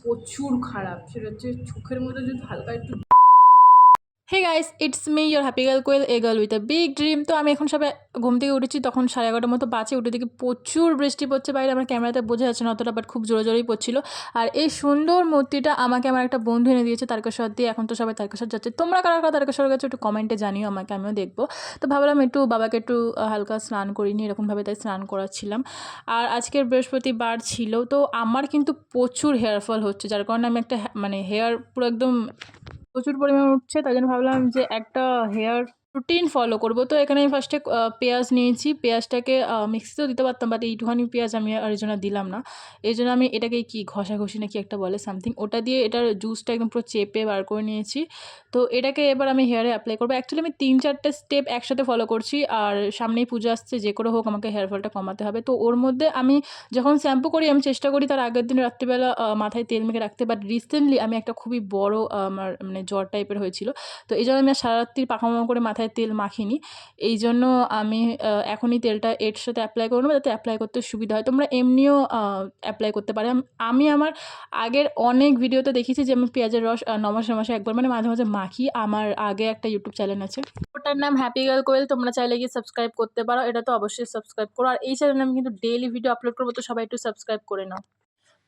প্রচুর খারাপ। সেটা হচ্ছে চোখের মধ্যে যদি হালকা একটু hey guys, it's me your happy girl Koel, a girl with a big dream. তো আমি এখন সবাই ঘুম থেকে উঠেছি, তখন 11:30 মতো বাজে। উঠে দেখি প্রচুর বৃষ্টি পড়ছে বাইরে। আমার ক্যামেরাতে বোঝা যাচ্ছে না অতটা, বাট খুব জোরে জোরেই পড়ছিল। আর এই সুন্দর মূর্তিটা আমাকে আমার একটা বন্ধু এনে দিয়েছে তারকেশ্বর দিয়ে। এখন তো সবাই তারকেশ্বর যাচ্ছে। তোমরা কারা কারা তারকেশ্বর গেছো একটু কমেন্টে জানিও আমাকে, আমিও দেখবো। তো ভাবলাম একটু বাবাকে একটু হালকা স্নান করিনি, এরকমভাবে তাই স্নান করাচ্ছিলাম। আর আজকের বৃহস্পতিবার ছিল, তো আমার কিন্তু প্রচুর হেয়ার ফল হচ্ছে, যার কারণে আমি একটা মানে হেয়ার পুরো একদম প্রচুর পরিমাণে উঠছে। তাই জন্য ভাবলাম যে একটা হেয়ার রুটিন ফলো করবো। তো এখানে আমি ফার্স্টে পেঁয়াজ নিয়েছি। পেঁয়াজটাকে মিক্সিতেও দিতে পারতাম, বাট এইটুখানি পেঁয়াজ আমি আর এই জন্য দিলাম না। এই জন্য আমি এটাকে কি ঘষাঘষি না কি একটা বলে সামথিং, ওটা দিয়ে এটার জুসটা একদম পুরো চেপে বার করে নিয়েছি। তো এটাকে এবার আমি হেয়ারে অ্যাপ্লাই করবো। অ্যাকচুয়ালি আমি 3-4টে স্টেপ একসাথে ফলো করছি। আর সামনেই পুজো আসছে, যে করে হোক আমাকে হেয়ার ফলটা কমাতে হবে। তো ওর মধ্যে আমি যখন শ্যাম্পু করি আমি চেষ্টা করি তার আগের দিন রাত্রিবেলা মাথায় তেল মেখে রাখতে। বাট রিসেন্টলি আমি একটা খুবই বড় আমার মানে জ্বর টাইপের হয়েছিল। তো এই জন্য আমি আর সারা রাত্রি পাকামো করে মাথায় তেল মাখিনি। এই জন্য আমি এখনই তেলটা এর সাথে অ্যাপ্লাই করে নেবো, যাতে অ্যাপ্লাই করতে সুবিধা হয়। তোমরা এমনিও অ্যাপ্লাই করতে পারো। আমি আমার আগের অনেক ভিডিওতে দেখেছি যে আমি পেঁয়াজের রস নমাসে মাসে একবার মানে মাঝে মাঝে মাখি। আমার আগে একটা ইউটিউব চ্যানেল আছে, ওটার নাম হ্যাপি গার্ল কোয়েল। তোমরা চাইলে গিয়ে সাবস্ক্রাইব করতে পারো। এটা তো অবশ্যই সাবস্ক্রাইব করো। আর এই চ্যানেলে আমি কিন্তু ডেইলি ভিডিও আপলোড করবো, তো সবাই একটু সাবস্ক্রাইব করে নাও।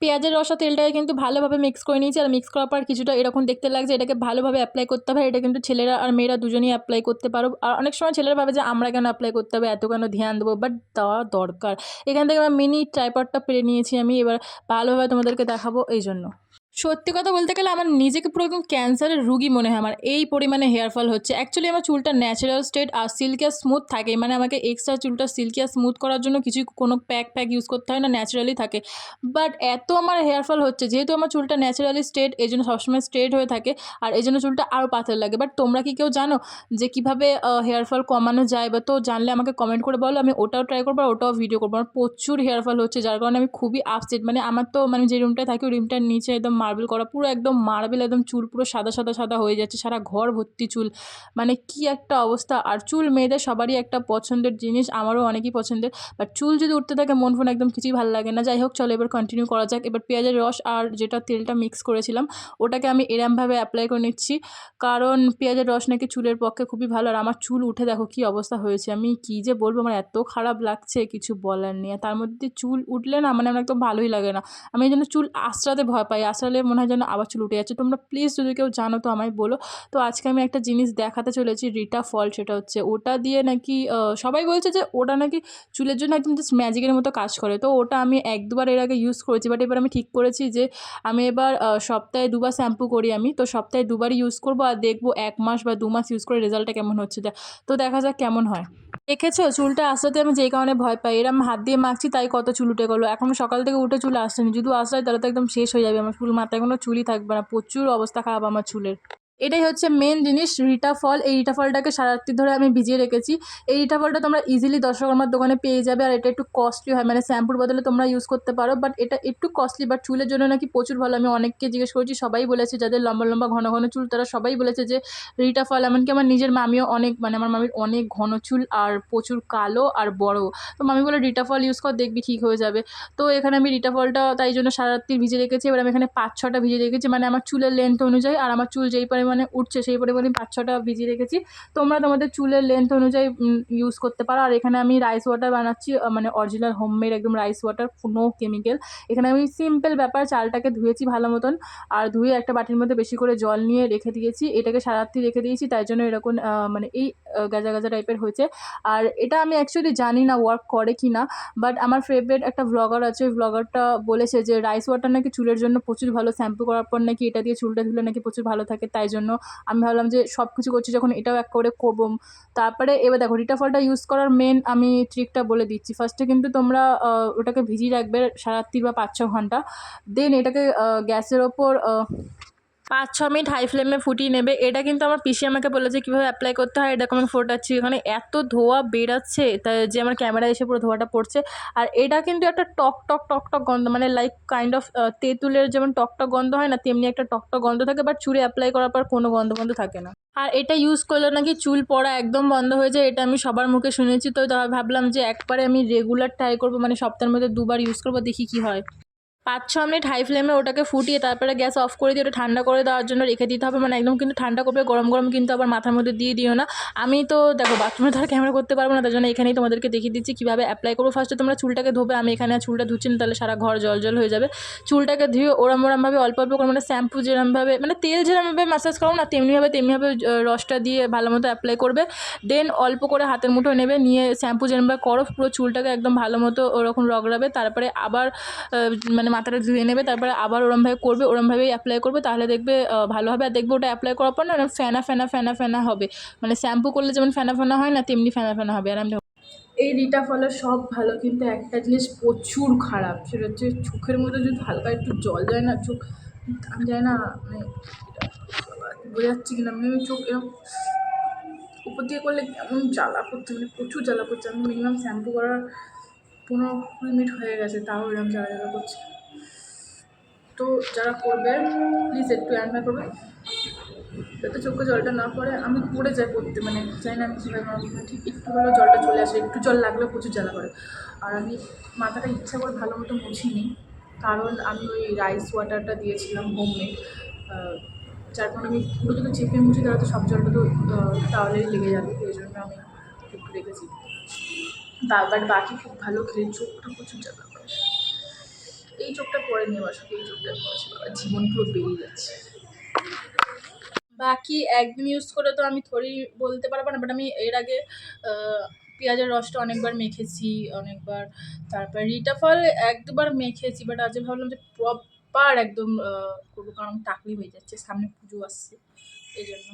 পেঁয়াজের রসা তেলটাকে কিন্তু ভালোভাবে মিক্স করে নিয়েছি। আর মিক্স করার পর কিছুটা এরকম দেখতে লাগছে। এটাকে ভালোভাবে অ্যাপ্লাই করতে হবে। এটা কিন্তু ছেলেরা আর মেয়েরা দুজনেই অ্যাপ্লাই করতে পারো। আর অনেক সময় ছেলেরা ভাবে যে আমরা কেন অ্যাপ্লাই করতে হবে, এত কেন ধ্যান দেবো, বাট দেওয়া দরকার। এখান থেকে আমার মিনি ট্রাইপডটা পেরে নিয়েছি আমি। এবার ভালোভাবে তোমাদেরকে দেখাবো। এই জন্য সত্যি কথা বলতে গেলে আমার নিজেকে পুরো একদম ক্যান্সারের রুগী মনে হয়। আমার এই পরিমাণে হেয়ার ফল হচ্ছে। অ্যাকচুয়ালি আমার চুলটা ন্যাচারাল স্টেট আর সিল্কি আর স্মুথ থাকে, মানে আমাকে এক্সট্রা চুলটা সিল্কি আর স্মুথ করার জন্য কিছুই কোনো প্যাক ইউজ করতে হয় না, ন্যাচারালি থাকে। বাট এত আমার হেয়ার ফল হচ্ছে, যেহেতু আমার চুলটা ন্যাচারালি স্ট্রেট এই জন্য সবসময় স্ট্রেট হয়ে থাকে। আর এই জন্য চুলটা আরও পাতলা লাগে। বাট তোমরা কি কেউ জানো যে কীভাবে হেয়ার ফল কমানো যায়? বা তো জানলে আমাকে কমেন্ট করে বলো, আমি ওটাও ট্রাই করবো আর ওটাও ভিডিও করবো। আমার প্রচুর হেয়ার ফল হচ্ছে, যার কারণে আমি খুবই আপসেট। মানে আমার তো মানে যে রুমটায় থাকি ওই রুমটার নিচে একদম মার্বেল করা, পুরো একদম মার্বেল, একদম চুল পুরো সাদা সাদা সাদা হয়ে যাচ্ছে, সারা ঘর ভর্তি চুল। মানে কি একটা অবস্থা। আর চুল মেয়েদের সবারই একটা পছন্দের জিনিস, আমারও অনেকই পছন্দের। বাট চুল যদি উঠতে থাকে মন ফোন একদম কিছুই ভালো লাগে না। যাই হোক, চলো এবার কন্টিনিউ করা যাক। এবার পেঁয়াজের রস আর যেটা তেলটা মিক্স করেছিলাম ওটাকে আমি এরমভাবে অ্যাপ্লাই করে নিচ্ছি, কারণ পেঁয়াজের রস নাকি চুলের পক্ষে খুবই ভালো। আর আমার চুল উঠে দেখো কি অবস্থা হয়েছে, আমি কি যে বলবো, আমার এত খারাপ লাগছে কিছু বলার নেই। তার মধ্যে চুল উঠলে না মানে আমার একদম ভালোই লাগে না। আমি এই জন্য চুল আঁচড়াতে ভয় পাই, আঁচড়ালে মনে হয় যেন আবার চুল উঠে যাচ্ছে। তোমরা প্লিজ যদি কেউ জানো তো আমায় বলো। তো আজকে আমি একটা জিনিস দেখাতে চলেছি, রিটা ফল। সেটা হচ্ছে ওটা দিয়ে নাকি সবাই বলছে যে ওটা নাকি চুলের জন্য একদম জাস্ট ম্যাজিকের মতো কাজ করে। তো ওটা আমি 1-2বার এর আগে ইউজ করেছি। বাট এবার আমি ঠিক করেছি যে আমি এবার সপ্তাহে 2বার শ্যাম্পু করি আমি। তো সপ্তাহে 2বারই ইউজ করবো, আর দেখবো 1 মাস বা 2 মাস ইউজ করে রেজাল্টটা কেমন হচ্ছে। তো দেখা যাক কেমন হয়। দেখেছো চুলটা আসতে আমি যেই কারণে ভয় পাই, এরম হাত দিয়ে মাখছি তাই কত চুল উঠে গেলো। এখন সকাল থেকে উঠে চুল আসছেনি, যদি আসে তাহলে তো একদম শেষ হয়ে যাবে আমার চুল, মাথায় কোনো চুলই থাকবে না। প্রচুর অবস্থা খারাপ আমার চুলের। এটাই হচ্ছে মেন জিনিস, রিটা ফল। এই রিটা ফলটাকে সারা রাত্রি ধরে আমি ভিজিয়ে রেখেছি। এই রিটা ফলটা তোমরা ইজিলি দশকর্মার দোকানে পেয়ে যাবে। আর এটা একটু কস্টলি হয়, মানে শ্যাম্পুর বদলে তোমরা ইউজ করতে পারো। বাট এটা একটু কস্টলি, বাট চুলের জন্য নাকি প্রচুর ভালো। আমি অনেককে জিজ্ঞেস করেছি, সবাই বলেছে, যাদের লম্বা লম্বা ঘন ঘন চুল তারা সবাই বলেছে যে রিটা ফল। এমনকি আমার নিজের মামিও অনেক, মানে আমার মামির অনেক ঘন চুল আর প্রচুর কালো আর বড়। তো মামি বলে রিটা ফল ইউজ কর, দেখবি ঠিক হয়ে যাবে। তো এখানে আমি রিটা ফলটা তাই জন্য সারা রাত্রি ভিজে রেখেছি। এবার আমি এখানে 5-6টা ভিজে রেখেছি, মানে আমার চুলের লেন্থ অনুযায়ী। আর আমার চুল যেই পরিমাণে উঠছে সেই পরিমাণে 5-6টা ভিজিয়ে রেখেছি। তোমরা তোমাদের চুলের লেন্থ অনুযায়ী ইউজ করতে পারো। আর এখানে আমি রাইস ওয়াটার বানাচ্ছি, মানে অরিজিনাল হোমমেড একদম রাইস ওয়াটার, নো কেমিক্যাল। এখানে আমি সিম্পল ব্যাপার, চালটাকে ধুয়েছি ভালো মতন, আর ধুয়ে একটা বাটির মধ্যে বেশি করে জল নিয়ে রেখে দিয়েছি। এটাকে সারা রাত্রি রেখে দিয়েছি, তাই জন্য এরকম মানে এই গাজা গাজা টাইপের হয়েছে। আর এটা আমি অ্যাকচুয়ালি জানি না ওয়ার্ক করে কি না, বাট আমার ফেভারিট একটা ব্লগার আছে, ওই ব্লগারটা বলেছে যে রাইস ওয়াটার নাকি চুলের জন্য প্রচুর ভালো, শ্যাম্পু করার পর নাকি এটা দিয়ে চুলটা ধুলে নাকি প্রচুর ভালো থাকে। তাই জন্য আমি ভাবলাম যে সব কিছু করছি যখন এটাও এক করে করবো। তারপরে এবার দেখো রিটা ফলটা ইউজ করার মেন আমি ট্রিকটা বলে দিচ্ছি। ফার্স্টে কিন্তু তোমরা ওটাকে ভিজিয়ে রাখবে সারা রাত্রি বা 5-6 ঘন্টা। দেন এটাকে গ্যাসের ওপর 5-6 মিনিট হাই ফ্লেমে ফুটিয়ে নেবে। এটা কিন্তু আমার পিসি আমাকে বলেছে কীভাবে অ্যাপ্লাই করতে হয়। এরকম আমি ফোটাচ্ছি, এখানে এত ধোঁয়া বেরাচ্ছে তাই যে আমার ক্যামেরায় এসে পুরো ধোঁয়াটা পড়ছে। আর এটা কিন্তু একটা টক টক টক টক গন্ধ, মানে লাইক কাইন্ড অফ তেঁতুলের যেমন টকটক গন্ধ হয় না, তেমনি একটা টকটক গন্ধ থাকে। বাট চুলে অ্যাপ্লাই করার পর কোনো গন্ধ গন্ধ থাকে না। আর এটা ইউজ করলে নাকি চুল পড়া একদম বন্ধ হয়ে যায়, এটা আমি সবার মুখে শুনেছি। তো ভাবলাম যে একবারে আমি রেগুলার ট্রাই করবো, মানে সপ্তাহের মধ্যে 2বার ইউজ করবো, দেখি কি হয়। 5-6 মিনিট হাই ফ্লেমে ওটাকে ফুটিয়ে তারপরে গ্যাস অফ করে দিয়ে ওটা ঠান্ডা করে দেওয়ার জন্য রেখে দিতে হবে। মানে একদম কিন্তু ঠান্ডা করবে, গরম গরম কিন্তু আবার মাথার মধ্যে দিয়ে দিও না। আমি তো দেখো বাথরুমে তো আর ক্যামেরা করতে পারবো না, তার জন্য এখানেই তোমাদেরকে দেখিয়ে দিচ্ছি কীভাবে অ্যাপ্লাই করবো। ফার্স্টে তোমরা চুলটাকে ধোবে, আমি এখানে আর চুলটা ধুচ্ছি না, তাহলে সারা ঘর জল জল হয়ে যাবে। চুলটাকে ধুয়ে ওরমভাবে অল্প অল্প করে, মানে শ্যাম্পু যেরমভাবে, মানে তেল যেরমভাবে ম্যাসাজ করো না তেমনিভাবে রসটা দিয়ে ভালো মতো অ্যাপ্লাই করবে। দেন অল্প করে হাতের মুঠো নেবে, নিয়ে শ্যাম্পু যেরমভাবে করো পুরো চুলটাকে একদম ভালো মতো ওরকম রগড়াবে। তারপরে আবার মানে মাথাটা ধুয়ে নেবে, তারপরে আবার ওরমভাবে করবে, ওরমভাবেই অ্যাপ্লাই করবে, তাহলে দেখবে ভালো হবে। আর দেখবে ওটা অ্যাপ্লাই করার পর না ফেনা হবে, মানে শ্যাম্পু করলে যেমন ফেনা হয় না, তেমনি ফেনা হবে। আর আমি এই রিটা ফলের সব ভালো, কিন্তু একটা জিনিস প্রচুর খারাপ, সেটা হচ্ছে চোখের মধ্যে যদি হালকা একটু জল যায় না, চোখ আমি জানি না মানে বোঝাচ্ছি কিনা, আমি চোখ এরকম উপর দিয়ে করলে কেমন জ্বালা করছে, মানে প্রচুর জ্বালা করছে। আমি মিনিমাম শ্যাম্পু করার 15-20 মিনিট হয়ে গেছে, তাও এরকম জ্বালা করছে। তো যারা করবে প্লিজ একটু অ্যান্ডার করবে, যাতে চোখে জলটা না পড়ে। আমি পড়ে যাই পড়তে, মানে চাই না আমি কীভাবে ঠিক একটু হলেও জলটা চলে আসে, একটু জল লাগলেও প্রচুর জ্বালা করে। আর আমি মাথাটা ইচ্ছা করে ভালো মতো মুছিনি, কারণ আমি ওই রাইস ওয়াটারটা দিয়েছিলাম হোমমেড, যার কারণে আমি পুরো যদি চেপে মুছি তাহলে তো সব জলটা তো তাহলেই লেগে যাবে, ওই জন্য আমি একটু রেখেছি। বাট বাকি খুব ভালো খেলে, চোখটা প্রচুর জ্বালা করে। এই চোখটা পরে নিয়ে আসো, এই চোখটা পড়েছে, জীবন পুরো বেরিয়ে যাচ্ছে। বাকি একদিন ইউজ করে তো আমি থোড়ি বলতে পারবো না, বাট আমি এর আগে পেঁয়াজের রসটা অনেকবার মেখেছি, অনেকবার। তারপর রিটা ফল 1-2বার মেখেছি, বাট আজকে ভাবলাম যে প্রপার একদম করবো, কারণ টাকলি হয়ে যাচ্ছে, সামনে পুজো আসছে, এই জন্য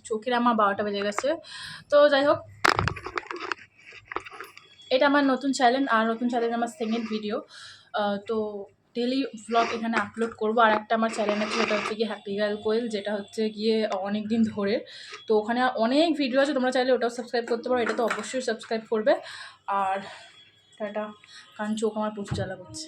চোখের আমার 12টা বেজে গেছে। তো যাই হোক, এটা আমার নতুন চ্যানেল, আর নতুন চ্যানেল আমার সেকেন্ড ভিডিও। তো ডেলি ভ্লগ এখানে আপলোড করবো। আর একটা আমার চ্যানেল আছে, সেটা হচ্ছে গিয়ে হ্যাপি গার্ল কোয়েল, যেটা হচ্ছে গিয়ে অনেক দিন ধরে, তো ওখানে অনেক ভিডিও আছে, তোমরা চাইলে ওটাও সাবস্ক্রাইব করতে পারো, এটা তো অবশ্যই সাবস্ক্রাইব করবে। আর এটা কারণ চোখ আমার প্রচুর জ্বালা করছে।